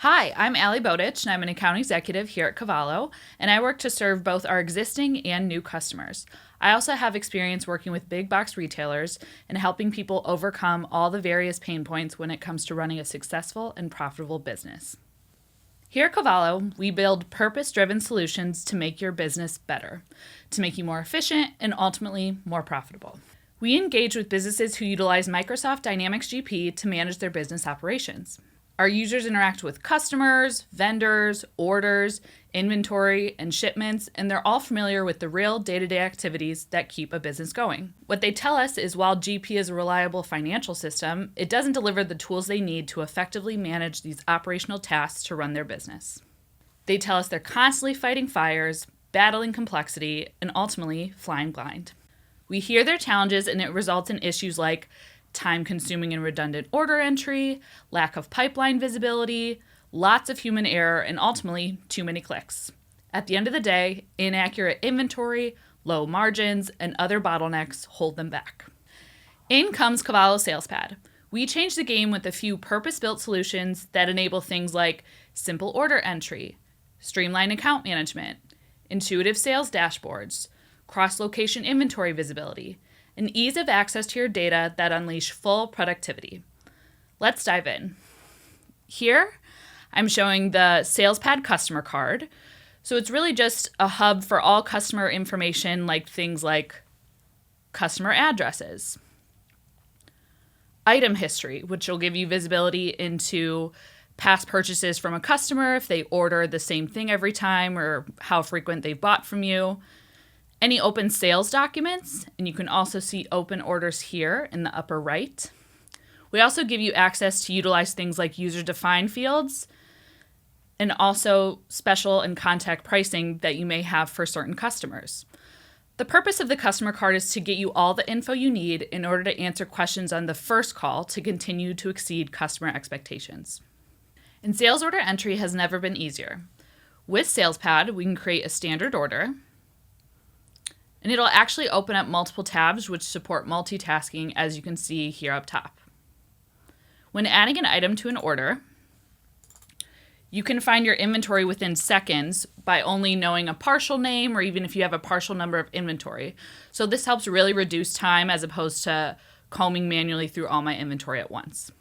Hi, I'm Allie Bowditch, and I'm an account executive here at Cavallo, and I work to serve both our existing and new customers. I also have experience working with big box retailers and helping people overcome all the various pain points when it comes to running a successful and profitable business. Here at Cavallo, we build purpose-driven solutions to make your business better, to make you more efficient and ultimately more profitable. We engage with businesses who utilize Microsoft Dynamics GP to manage their business operations. Our users interact with customers, vendors, orders, inventory, and shipments, and they're all familiar with the real day-to-day activities that keep a business going. What they tell us is while GP is a reliable financial system, it doesn't deliver the tools they need to effectively manage these operational tasks to run their business. They tell us they're constantly fighting fires, battling complexity, and ultimately flying blind. We hear their challenges, and it results in issues like time-consuming and redundant order entry, lack of pipeline visibility, lots of human error, and ultimately too many clicks. At the end of the day, inaccurate inventory, low margins, and other bottlenecks hold them back. In comes Cavallo SalesPad. We changed the game with a few purpose-built solutions that enable things like simple order entry, streamlined account management, intuitive sales dashboards, cross-location inventory visibility, and ease of access to your data that unleash full productivity. Let's dive in. Here, I'm showing the SalesPad customer card. So it's really just a hub for all customer information, like things like customer addresses, item history, which will give you visibility into past purchases from a customer if they order the same thing every time or how frequent they've bought from you, any open sales documents, and you can also see open orders here in the upper right. We also give you access to utilize things like user-defined fields and also special and contact pricing that you may have for certain customers. The purpose of the customer card is to get you all the info you need in order to answer questions on the first call to continue to exceed customer expectations. And sales order entry has never been easier. With SalesPad, we can create a standard order, and it'll actually open up multiple tabs which support multitasking, as you can see here up top. When adding an item to an order, you can find your inventory within seconds by only knowing a partial name or even if you have a partial number of inventory. So this helps really reduce time as opposed to combing manually through all my inventory at once.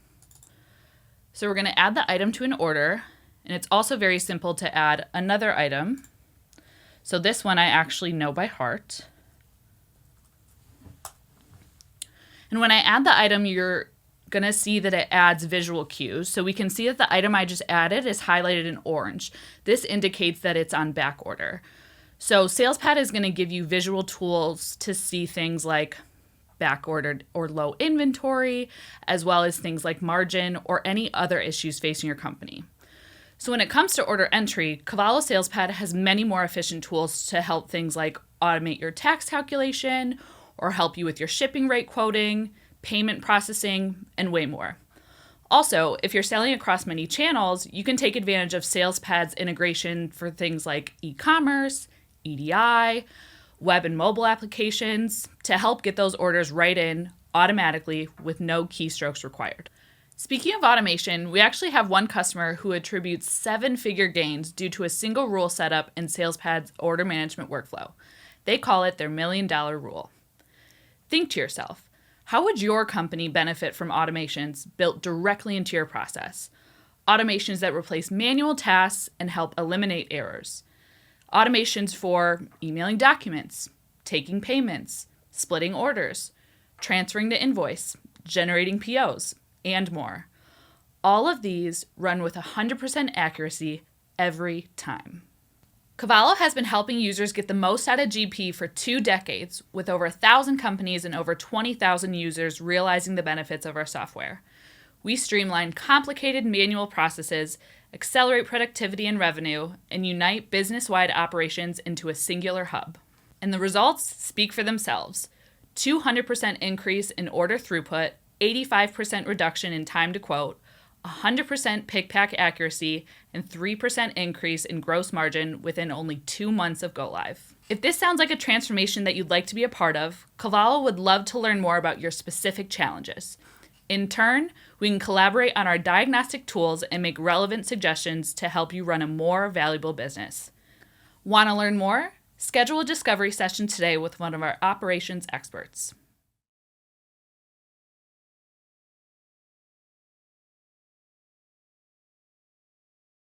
So we're going to add the item to an order, and it's also very simple to add another item. So this one I actually know by heart. And when I add the item, you're going to see that it adds visual cues. So we can see that the item I just added is highlighted in orange. This indicates that it's on back order. So SalesPad is going to give you visual tools to see things like back ordered or low inventory, as well as things like margin or any other issues facing your company. So when it comes to order entry, Cavallo SalesPad has many more efficient tools to help things like automate your tax calculation or help you with your shipping rate quoting, payment processing, and way more. Also, if you're selling across many channels, you can take advantage of SalesPad's integration for things like e-commerce, EDI, web and mobile applications to help get those orders right in automatically with no keystrokes required. Speaking of automation, we actually have one customer who attributes 7-figure gains due to a single rule setup in SalesPad's order management workflow. They call it their $1 million rule. Think to yourself, how would your company benefit from automations built directly into your process? Automations that replace manual tasks and help eliminate errors. Automations for emailing documents, taking payments, splitting orders, transferring the invoice, generating POs, and more. All of these run with 100% accuracy every time. Cavallo has been helping users get the most out of GP for 2 decades, with over 1,000 companies and over 20,000 users realizing the benefits of our software. We streamline complicated manual processes, accelerate productivity and revenue, and unite business-wide operations into a singular hub. And the results speak for themselves. 200% increase in order throughput, 85% reduction in time to quote, 100% pick-pack accuracy, and 3% increase in gross margin within only 2 months of go-live. If this sounds like a transformation that you'd like to be a part of, Cavallo would love to learn more about your specific challenges. In turn, we can collaborate on our diagnostic tools and make relevant suggestions to help you run a more valuable business. Want to learn more? Schedule a discovery session today with one of our operations experts.